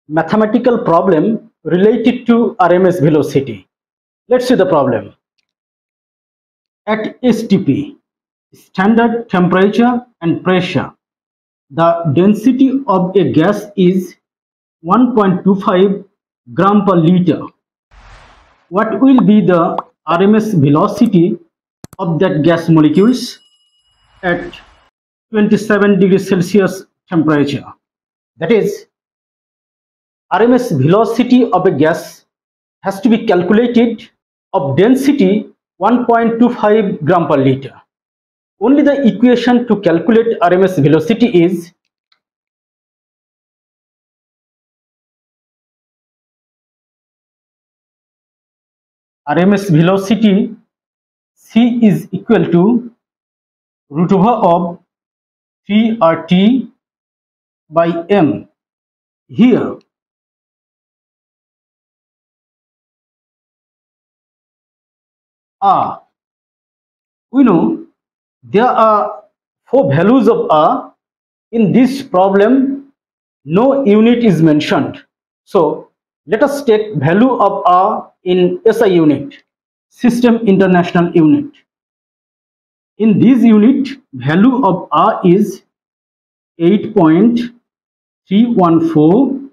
mathematical problem related to RMS velocity. Let's see the problem. At STP, standard temperature and pressure, the density of a gas is 1.25 gram per liter. What will be the RMS velocity of that gas molecules at 27 degrees Celsius temperature? That is, RMS velocity of a gas has to be calculated of density 1.25 gram per liter. Only the equation to calculate RMS velocity is RMS velocity C is equal to root over of 3 RT by M. Here R, we know there are 4 values of R. In this problem, no unit is mentioned. So let us take value of R in SI unit, System International Unit. In this unit, value of R is 8.314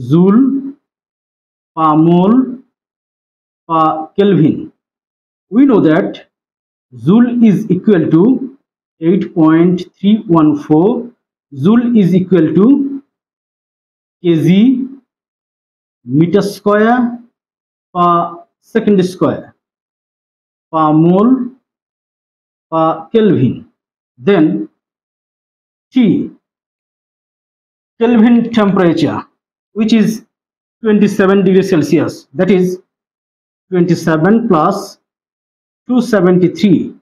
joule per mole per Kelvin. We know that joule is equal to 8.314 joule is equal to kg meter square per second square per mole per Kelvin. Then T, Kelvin temperature, which is 27 degrees Celsius, that is 27 plus 273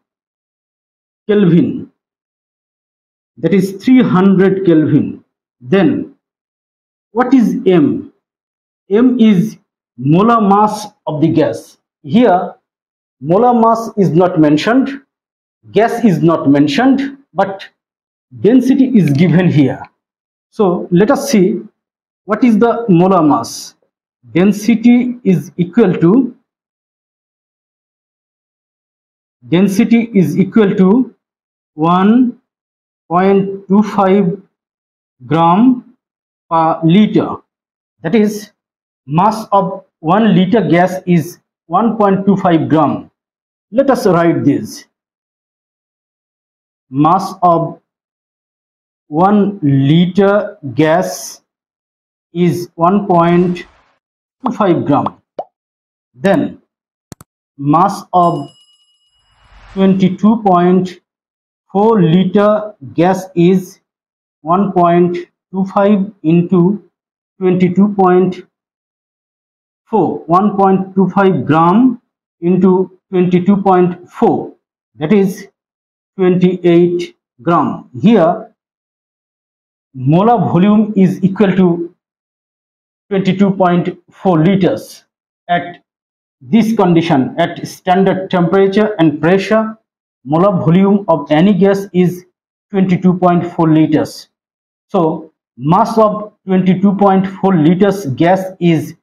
Kelvin, that is 300 Kelvin. Then what is M? M is molar mass of the gas. Here molar mass is not mentioned, gas is not mentioned, but density is given here. So let us see what is the molar mass. Density is equal to 1.25 gram per liter. That is, mass of 1 liter gas is 1.25 gram. Let us write this. Mass of 1 liter gas is 1.25 gram. Then mass of 22.4 liter gas is 1.25 into 22.4, 1.25 gram into 22.4, that is 28 gram. Here molar volume is equal to 22.4 liters. At this condition, at standard temperature and pressure, molar volume of any gas is 22.4 liters. So mass of 22.4 liters gas is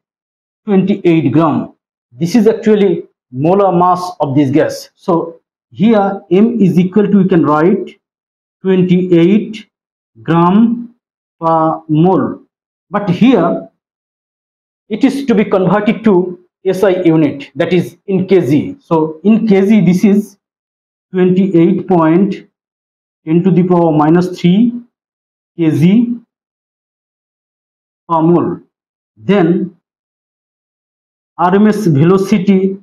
28 gram. This is actually molar mass of this gas. So here M is equal to, you can write 28 gram per mole. But here it is to be converted to SI unit, that is in kg. So in kg this is 28.10 to the power minus 3 kg per mole. Then RMS velocity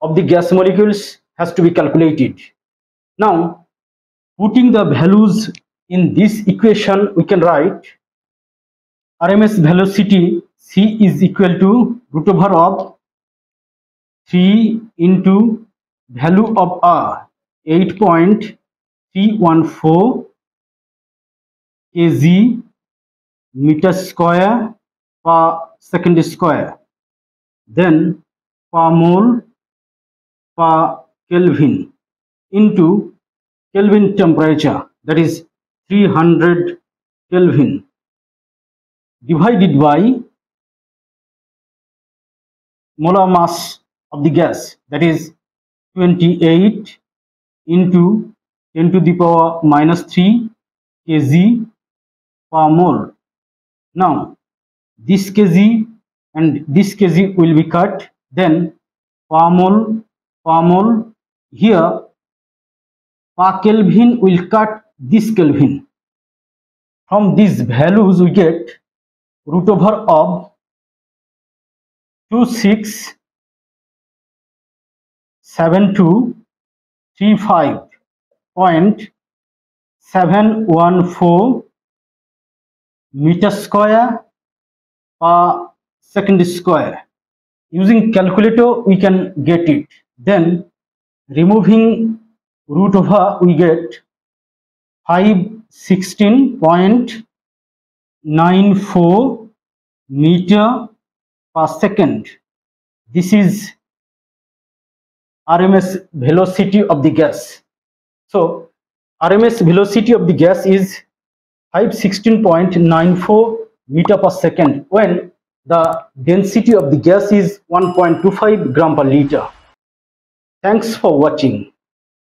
of the gas molecules has to be calculated. Now putting the values in this equation, we can write RMS velocity C is equal to root over of 3 into value of R, 8.314 kg meter square per second square, then per mole per Kelvin into Kelvin temperature, that is 300 Kelvin. divided by molar mass of the gas, that is 28 into 10 to the power minus 3 kg per mole. Now this kg and this kg will be cut, then per mole, here per Kelvin will cut this Kelvin. From these values we get root over of 267235.714 meter square per second square. Using calculator we can get it. Then removing root over we get 516.94 meter per second. This is RMS velocity of the gas. So RMS velocity of the gas is 516.94 meter per second when the density of the gas is 1.25 gram per liter. Thanks for watching.